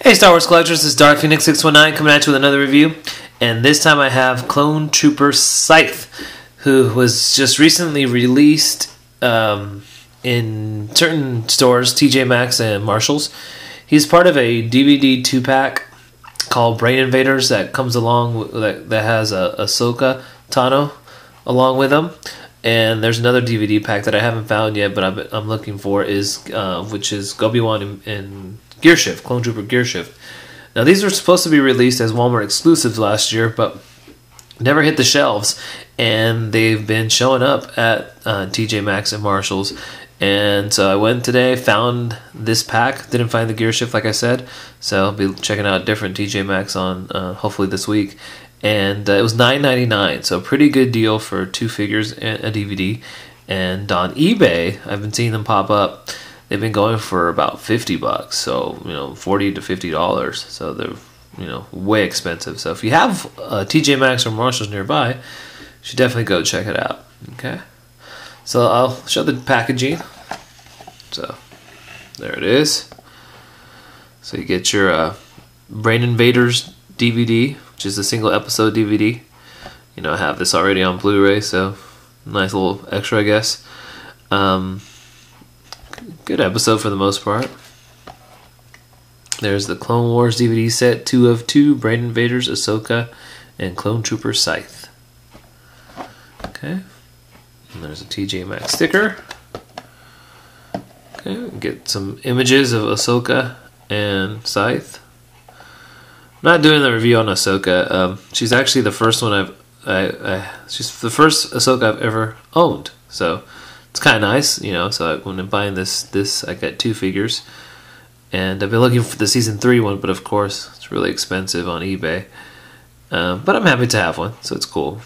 Hey Star Wars collectors, this is Dark Phoenix 619 coming at you with another review, and this time I have Clone Trooper Scythe, who was just recently released in certain stores, TJ Maxx and Marshalls. He's part of a DVD 2-pack called Brain Invaders that comes along that has Ahsoka Tano along with him, and there's another DVD pack that I haven't found yet, but I'm looking for which is Obi-Wan and Gearshift, Clone Trooper Gearshift. Now these were supposed to be released as Walmart exclusives last year, but never hit the shelves, and they've been showing up at TJ Maxx and Marshalls. And so I went today, found this pack, didn't find the Gearshift like I said, so I'll be checking out different TJ Maxx on hopefully this week. And it was $9.99, so a pretty good deal for 2 figures and a DVD. And on eBay, I've been seeing them pop up. They've been going for about $50, so $40 to $50. So they're way expensive. So if you have TJ Maxx or Marshalls nearby, you should definitely go check it out. Okay, so I'll show the packaging. So there it is. So you get your Brain Invaders DVD, which is a single episode DVD. I have this already on Blu-ray, so nice little extra, I guess. Good episode for the most part. There's the Clone Wars DVD set, 2 of 2, Brain Invaders, Ahsoka, and Clone Trooper Scythe. Okay. And there's a TJ Maxx sticker. Okay, get some images of Ahsoka and Scythe. I'm not doing the review on Ahsoka. She's actually the first one she's the first Ahsoka I've ever owned. So it's kind of nice, so when I'm buying this I get 2 figures. And I've been looking for the Season 3 one, but of course it's really expensive on eBay. But I'm happy to have one, so it's cool.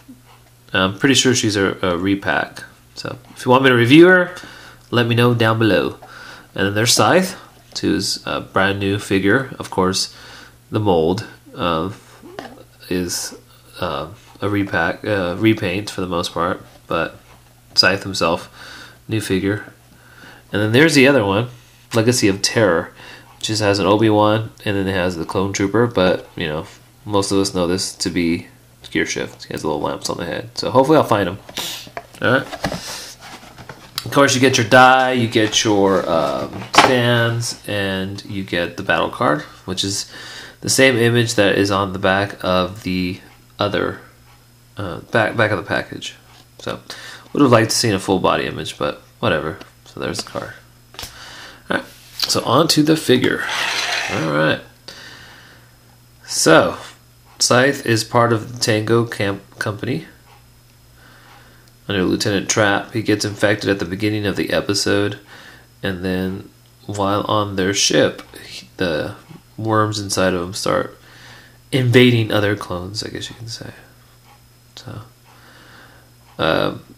I'm pretty sure she's a repack. So if you want me to review her, let me know down below. And then there's Scythe, who's a brand new figure. Of course, the mold is a repaint for the most part, but Scythe himself, new figure. And then there's the other one, Legacy of Terror, which just has an Obi-Wan, and then it has the Clone Trooper, but most of us know this to be Gearshift. He has little lamps on the head, so hopefully I'll find him. Alright. Of course, you get your die, you get your stands, and you get the battle card, which is the same image that is on the back of the other back of the package. So would have liked to see a full body image, but whatever. So there's the card. Alright, so on to the figure. Alright. So, Scythe is part of the Tango Company. Under Lieutenant Trap, he gets infected at the beginning of the episode, and then while on their ship, the worms inside of him start invading other clones, I guess you can say. So,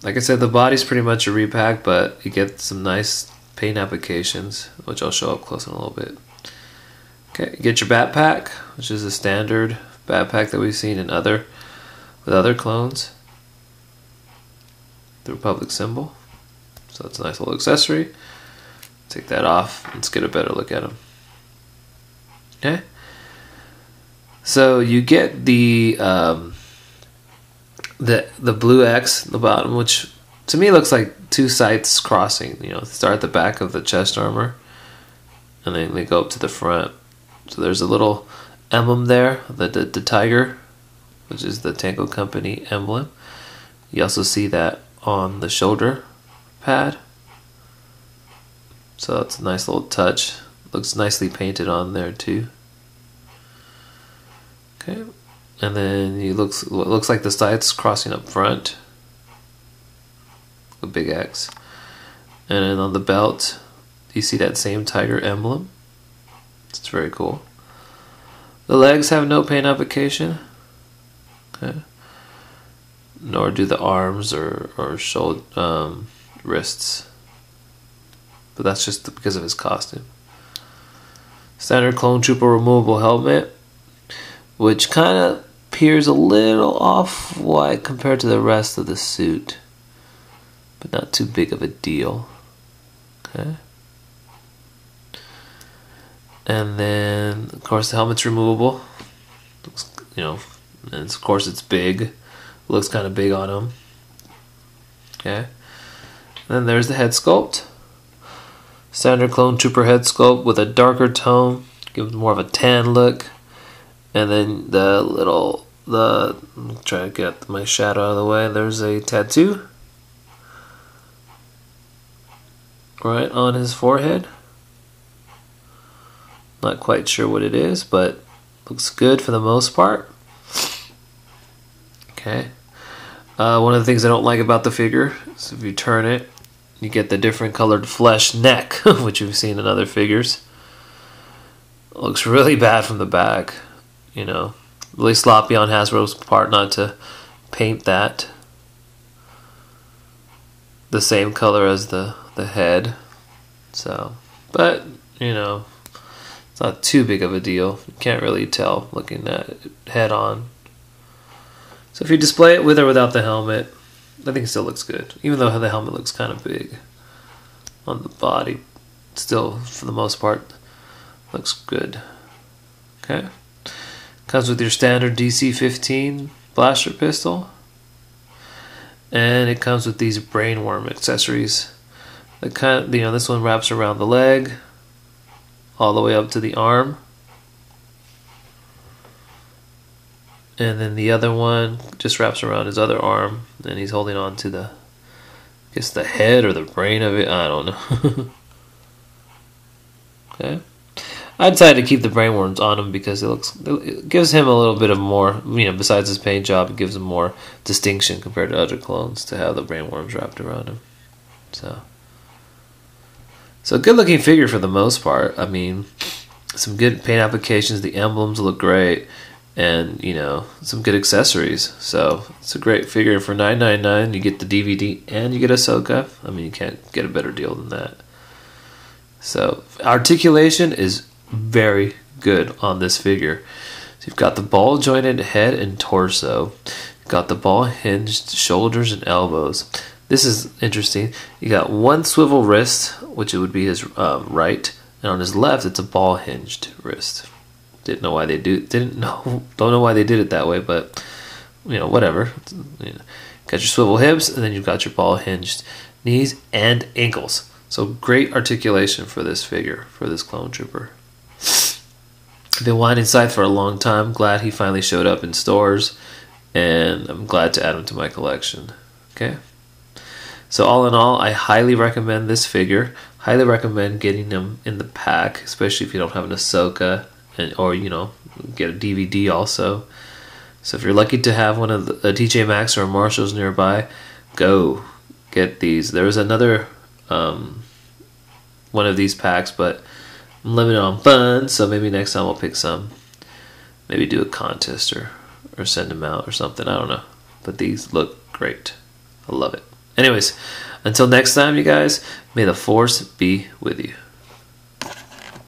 like I said, the body's pretty much a repack, but you get some nice paint applications, which I'll show up close in a little bit. Okay, you get your backpack, which is a standard backpack that we've seen with other clones. The Republic symbol. So it's a nice little accessory. Take that off. Let's get a better look at him. Okay. So you get the blue X at the bottom, which to me looks like 2 sights crossing. Start at the back of the chest armor, and then they go up to the front. So there's a little emblem there, the tiger, which is the Tango Company emblem. You also see that on the shoulder pad. So it's a nice little touch. Looks nicely painted on there too. Okay. And then it looks like the sights crossing up front. A big X. And then on the belt, you see that same tiger emblem. It's very cool. The legs have no paint application. Okay. Nor do the arms or shoulder, wrists. But that's just because of his costume. Standard Clone Trooper removable helmet, which kind of appears a little off-white compared to the rest of the suit, but not too big of a deal. Okay. And then, of course, the helmet's removable. Looks, you know, and of course it's big. Looks kind of big on him. Okay. Then there's the head sculpt. Standard clone trooper head sculpt with a darker tone, gives more of a tan look. And then I'm trying to get my shadow out of the way. There's a tattoo right on his forehead. Not quite sure what it is, but looks good for the most part. Okay. One of the things I don't like about the figure is if you turn it, you get the different colored flesh neck, which you've seen in other figures. It looks really bad from the back, you know. Really sloppy on Hasbro's part not to paint that the same color as the head. So, but, you know, it's not too big of a deal. You can't really tell looking at it head on. So if you display it with or without the helmet, I think it still looks good. Even though the helmet looks kind of big on the body, still, for the most part, looks good. Okay. Comes with your standard DC-15 blaster pistol. And it comes with these brainworm accessories. This one wraps around the leg, all the way up to the arm. And then the other one just wraps around his other arm, and he's holding on to I guess the head or the brain of it. I don't know. Okay. I decided to keep the brainworms on him because it gives him a little bit of more, you know, besides his paint job, it gives him more distinction compared to other clones to have the brainworms wrapped around him. So good looking figure for the most part. I mean, some good paint applications, the emblems look great. And, you know, some good accessories. So it's a great figure for $9.99. You get the DVD and you get Ahsoka. I mean, you can't get a better deal than that. So articulation is very good on this figure. So you've got the ball jointed head and torso. You've got the ball hinged shoulders and elbows. This is interesting. You got one swivel wrist, which it would be his right, and on his left it's a ball hinged wrist. Don't know why they did it that way, but you know, whatever. You know, got your swivel hips, and then you've got your ball hinged knees and ankles. So great articulation for this figure, for this clone trooper. I've been wanting Scythe for a long time. Glad he finally showed up in stores, and I'm glad to add him to my collection. Okay. So all in all, I highly recommend this figure. Highly recommend getting him in the pack, especially if you don't have an Ahsoka. Or, you know, get a DVD also. So if you're lucky to have one of a TJ Maxx or a Marshalls nearby, go get these. There was another one of these packs, but I'm limited on funds, so maybe next time I'll pick some. Maybe do a contest or send them out or something. I don't know. But these look great. I love it. Anyways, until next time, you guys, may the Force be with you.